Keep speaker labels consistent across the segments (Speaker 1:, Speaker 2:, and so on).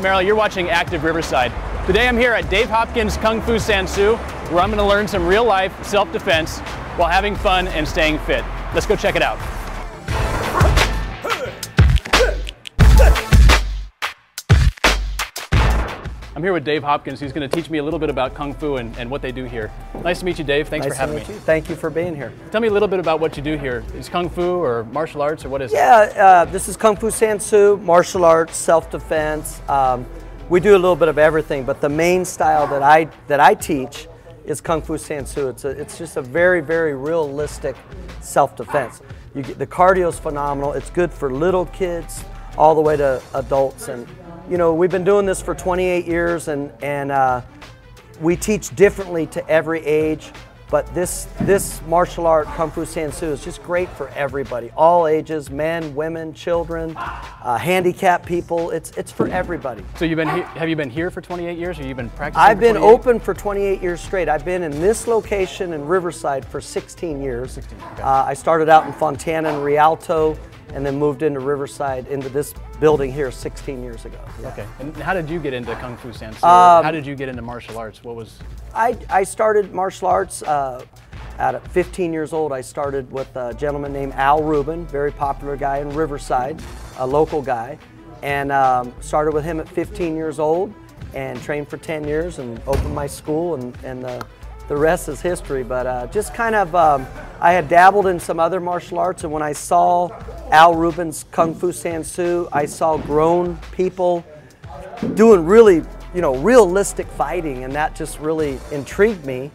Speaker 1: Merrill. You're watching Active Riverside. Today I'm here at Dave Hopkins Kung Fu Sansu, where I'm going to learn some real-life self-defense while having fun and staying fit. Let's go check it out. I'm here with Dave Hopkins. He's going to teach me a little bit about Kung Fu and what they do here. Nice to meet you, Dave. Thanks for having me.
Speaker 2: Thank you for being here.
Speaker 1: Tell me a little bit about what you do here. Is Kung Fu or martial arts or what is it?
Speaker 2: Yeah, this is Kung Fu Sansu, martial arts, self-defense. We do a little bit of everything, but the main style that I teach is Kung Fu Sansu. It's just a very, very realistic self-defense. The cardio is phenomenal. It's good for little kids all the way to adults. And you know, we've been doing this for 28 years, and we teach differently to every age. But this martial art, Kung Fu Sansu, is just great for everybody, all ages, men, women, children, handicapped people. It's for everybody.
Speaker 1: So have you been here for 28 years, or you've been practicing?
Speaker 2: I've been open for 28 years straight. I've been in this location in Riverside for 16 years. 16, okay. I started out in Fontana and Rialto, and then moved into Riverside, into this building here 16 years ago. Yeah.
Speaker 1: Okay, and how did you get into Kung Fu Sansu? How did you get into martial arts? What was?
Speaker 2: I started martial arts at 15 years old. I started with a gentleman named Al Rubin, very popular guy in Riverside, a local guy, and started with him at 15 years old and trained for 10 years and opened my school, and the rest is history. But just kind of, I had dabbled in some other martial arts, and when I saw Al Rubin's Kung Fu Sansu, I saw grown people doing really, realistic fighting, and that just really intrigued me.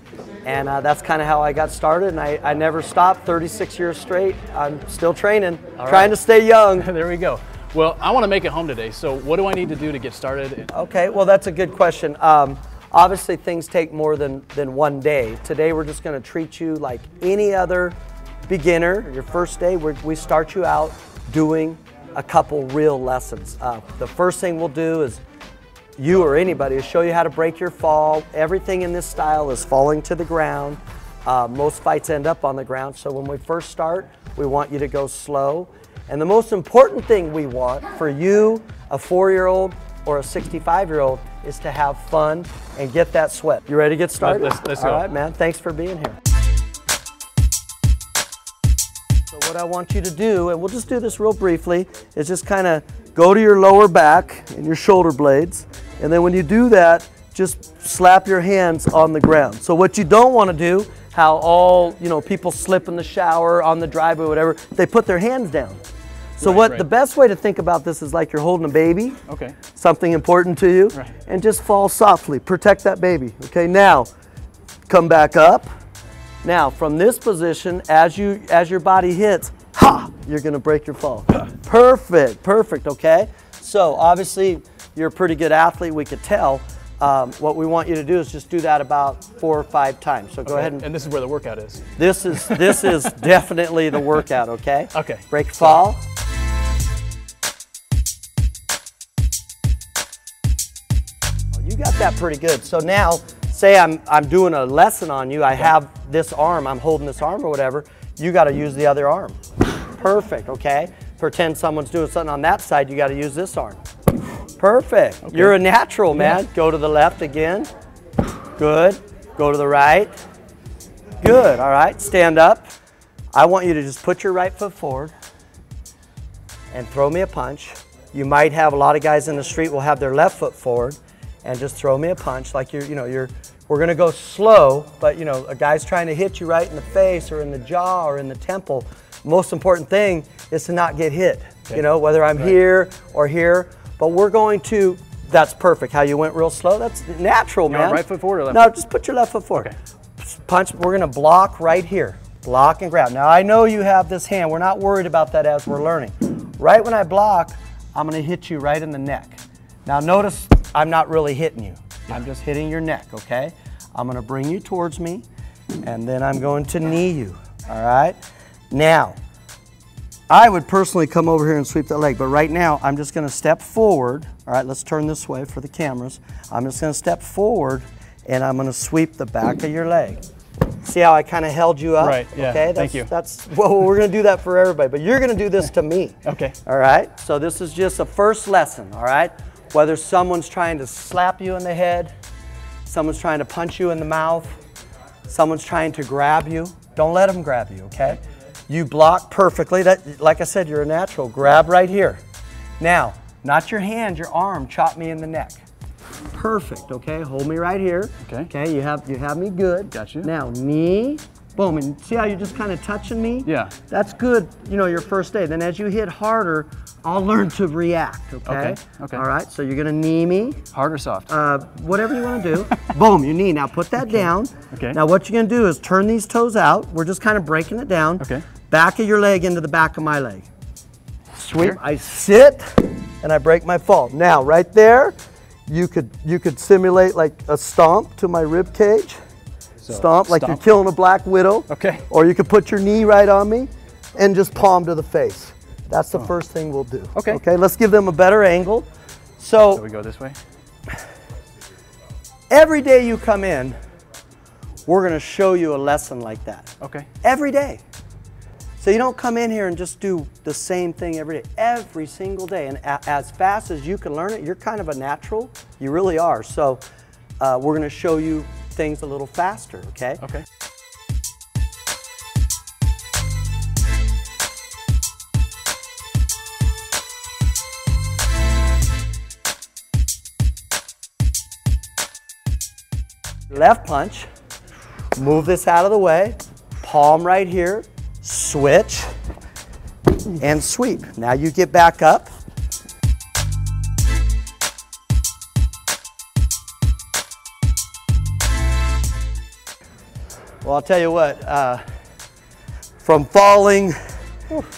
Speaker 2: And that's kind of how I got started, and I never stopped. 36 years straight. I'm still training, trying to stay young.
Speaker 1: There we go. Well, I want to make it home today, so what do I need to do to get started?
Speaker 2: Okay, well, that's a good question. Obviously, things take more than one day. Today, we're just going to treat you like any other beginner. Your first day, we start you out doing a couple real lessons. The first thing we'll do is, you or anybody, is show you how to break your fall. Everything in this style is falling to the ground. Most fights end up on the ground, so when we first start, we want you to go slow. And the most important thing we want for you, a 4-year-old or a 65-year-old, is to have fun and get that sweat. You ready to get started?
Speaker 1: Let's go.
Speaker 2: All right, man. Thanks for being here. So what I want you to do, and we'll just do this real briefly, is just kind of go to your lower back and your shoulder blades. And then when you do that, just slap your hands on the ground. So what you don't want to do, how all people slip in the shower, on the driveway, whatever, they put their hands down. So the best way to think about this is like you're holding a baby,
Speaker 1: okay,
Speaker 2: something important to you, and just fall softly. Protect that baby. Okay, now come back up. Now from this position, as your body hits, you're gonna break your fall. Perfect, perfect. Okay. So obviously you're a pretty good athlete. We could tell. What we want you to do is just do that about 4 or 5 times. So go ahead
Speaker 1: and this is where the workout is.
Speaker 2: This is definitely the workout. Okay.
Speaker 1: Okay.
Speaker 2: Break fall. You got that pretty good. So now, say I'm doing a lesson on you. I have this arm. I'm holding this arm or whatever. You got to use the other arm. Perfect. Okay. Pretend someone's doing something on that side. You got to use this arm. Perfect. Okay. You're a natural, man. Yeah. Go to the left again. Good. Go to the right. Good. All right. Stand up. I want you to just put your right foot forward and throw me a punch. You might have, a lot of guys in the street will have their left foot forward and just throw me a punch like we're going to go slow, but a guy's trying to hit you right in the face or in the jaw or in the temple. Most important thing is to not get hit, whether I'm here or here. But we're going to, that's perfect. How you went real slow, that's natural, man.
Speaker 1: Right foot forward or left?
Speaker 2: No, just put your left foot forward. Okay. Punch, we're going to block right here. Block and grab. Now I know you have this hand. We're not worried about that as we're learning. Right when I block, I'm going to hit you right in the neck. Now notice I'm not really hitting you. I'm just hitting your neck, okay? I'm going to bring you towards me, and then I'm going to knee you, all right? Now, I would personally come over here and sweep that leg, but right now I'm just going to step forward. All right, let's turn this way for the cameras. I'm just going to step forward, and I'm going to sweep the back of your leg. See how I kind of held you up?
Speaker 1: Right, yeah,
Speaker 2: okay,
Speaker 1: thank you.
Speaker 2: Well, we're going to do that for everybody, but you're going to do this to me.
Speaker 1: Okay.
Speaker 2: All right, so this is just a first lesson, all right? Whether someone's trying to slap you in the head, someone's trying to punch you in the mouth, someone's trying to grab you, don't let them grab you, okay? You block perfectly. That, like I said, you're a natural. Grab right here. Now, not your hand, your arm, chop me in the neck. Perfect, okay? Hold me right here.
Speaker 1: Okay.
Speaker 2: Okay, you have me good.
Speaker 1: Got you.
Speaker 2: Now, knee, boom, and see how you're just kind of touching me?
Speaker 1: Yeah.
Speaker 2: That's good, you know, your first day. Then as you hit harder, I'll learn to react, okay?
Speaker 1: Okay.
Speaker 2: All right, so you're gonna knee me.
Speaker 1: Hard or soft?
Speaker 2: Whatever you wanna do. Boom, your knee. Now put that down.
Speaker 1: Okay.
Speaker 2: Now what you're gonna do is turn these toes out. We're just kind of breaking it down.
Speaker 1: Okay.
Speaker 2: Back of your leg into the back of my leg. Sweep.
Speaker 1: Here.
Speaker 2: I sit and I break my fall. Now right there, you could simulate like a stomp to my rib cage.
Speaker 1: So,
Speaker 2: stomp like you're killing a black widow.
Speaker 1: Okay.
Speaker 2: Or you could put your knee right on me and just palm to the face. That's the first thing we'll do.
Speaker 1: Okay.
Speaker 2: Okay, let's give them a better angle.
Speaker 1: So we go this way?
Speaker 2: Every day you come in, we're gonna show you a lesson like that.
Speaker 1: Okay.
Speaker 2: Every day. So you don't come in here and just do the same thing every day, every single day. And as fast as you can learn it, you're kind of a natural, you really are. So we're gonna show you things a little faster, okay?
Speaker 1: Okay.
Speaker 2: Left punch, move this out of the way, palm right here, switch, and sweep. Now you get back up. Well, I'll tell you what, from falling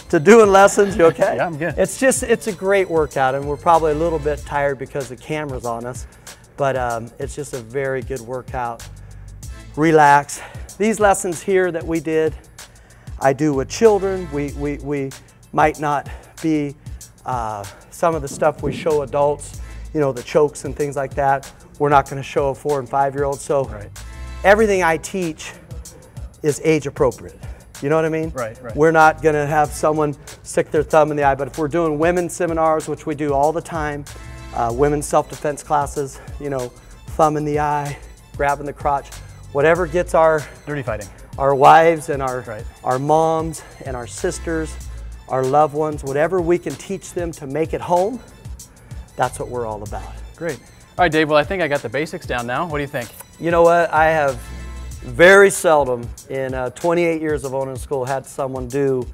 Speaker 2: to doing lessons, you okay?
Speaker 1: Yeah, I'm good.
Speaker 2: It's a great workout, and we're probably a little bit tired because the camera's on us, but it's just a very good workout. Relax. These lessons here that we did, I do with children. We might not be some of the stuff we show adults, you know, the chokes and things like that. We're not going to show a 4- and 5-year-old. So
Speaker 1: right.
Speaker 2: Everything I teach is age appropriate. You know what I mean?
Speaker 1: Right.
Speaker 2: We're not going to have someone stick their thumb in the eye, but if we're doing women's seminars, which we do all the time, women's self-defense classes, you know, thumb in the eye, grabbing the crotch, whatever gets our
Speaker 1: dirty fighting,
Speaker 2: our wives and our
Speaker 1: right.
Speaker 2: our moms and our sisters, our loved ones, whatever we can teach them to make it home, that's what we're all about.
Speaker 1: Great. All right, Dave, well, I think I got the basics down now. What do you think?
Speaker 2: You know what? I have very seldom in 28 years of owning a school had someone do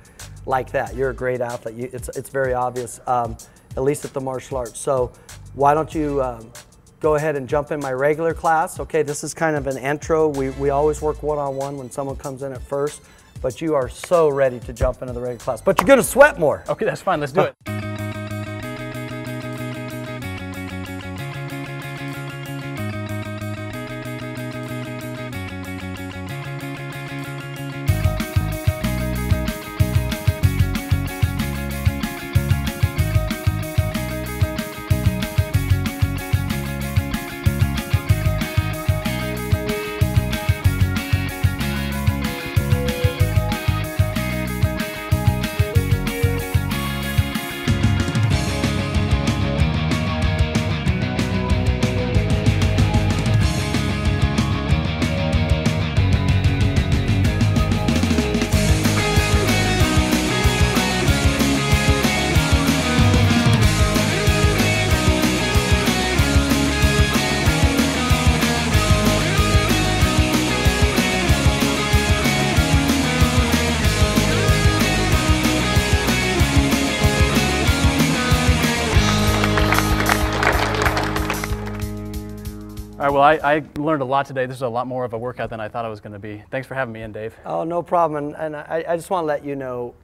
Speaker 2: like that. You're a great athlete. It's very obvious, at least at the martial arts. So why don't you go ahead and jump in my regular class. Okay, this is kind of an intro. We always work one-on-one when someone comes in at first, but you are so ready to jump into the regular class. But you're gonna sweat more.
Speaker 1: Okay, that's fine, let's do it. All right, well, I learned a lot today. This is a lot more of a workout than I thought it was going to be. Thanks for having me in, Dave.
Speaker 2: Oh, no problem. And I just want to let you know,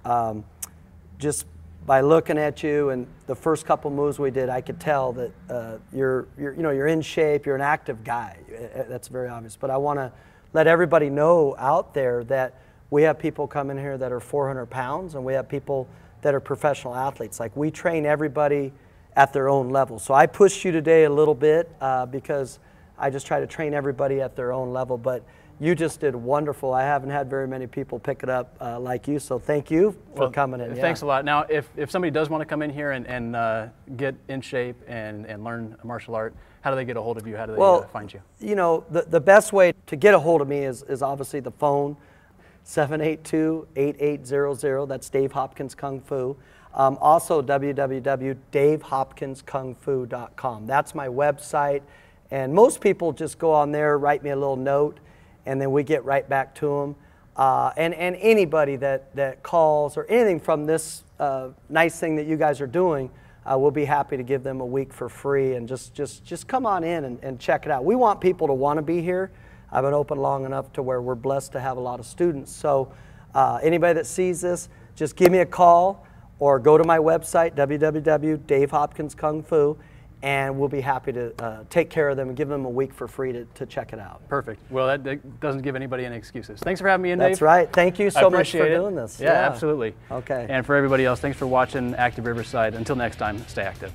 Speaker 2: just by looking at you and the first couple moves we did, I could tell that you're in shape. You're an active guy. That's very obvious. But I want to let everybody know out there that we have people come in here that are 400 pounds, and we have people that are professional athletes. Like, we train everybody at their own level. So I pushed you today a little bit because I just try to train everybody at their own level, but you just did wonderful. I haven't had very many people pick it up like you, so thank you for coming in.
Speaker 1: Thanks a lot. Now, if somebody does want to come in here and get in shape and learn martial art, how do they get a hold of you? How do they find you?
Speaker 2: You know, the best way to get a hold of me is obviously the phone, 782-8800. That's Dave Hopkins Kung Fu. Also, www.davehopkinskungfu.com. That's my website. And most people just go on there, write me a little note, and then we get right back to them. And anybody that calls or anything from this nice thing that you guys are doing, we'll be happy to give them a week for free, and just come on in and check it out. We want people to want to be here. I've been open long enough to where we're blessed to have a lot of students. So anybody that sees this, just give me a call or go to my website, www.davehopkinskungfu, and we'll be happy to take care of them and give them a week for free to check it out.
Speaker 1: Perfect. Well, that doesn't give anybody any excuses. Thanks for having me in, Dave.
Speaker 2: That's right. Thank you so much for doing this.
Speaker 1: Yeah, absolutely.
Speaker 2: Okay.
Speaker 1: And for everybody else, thanks for watching Active Riverside. Until next time, stay active.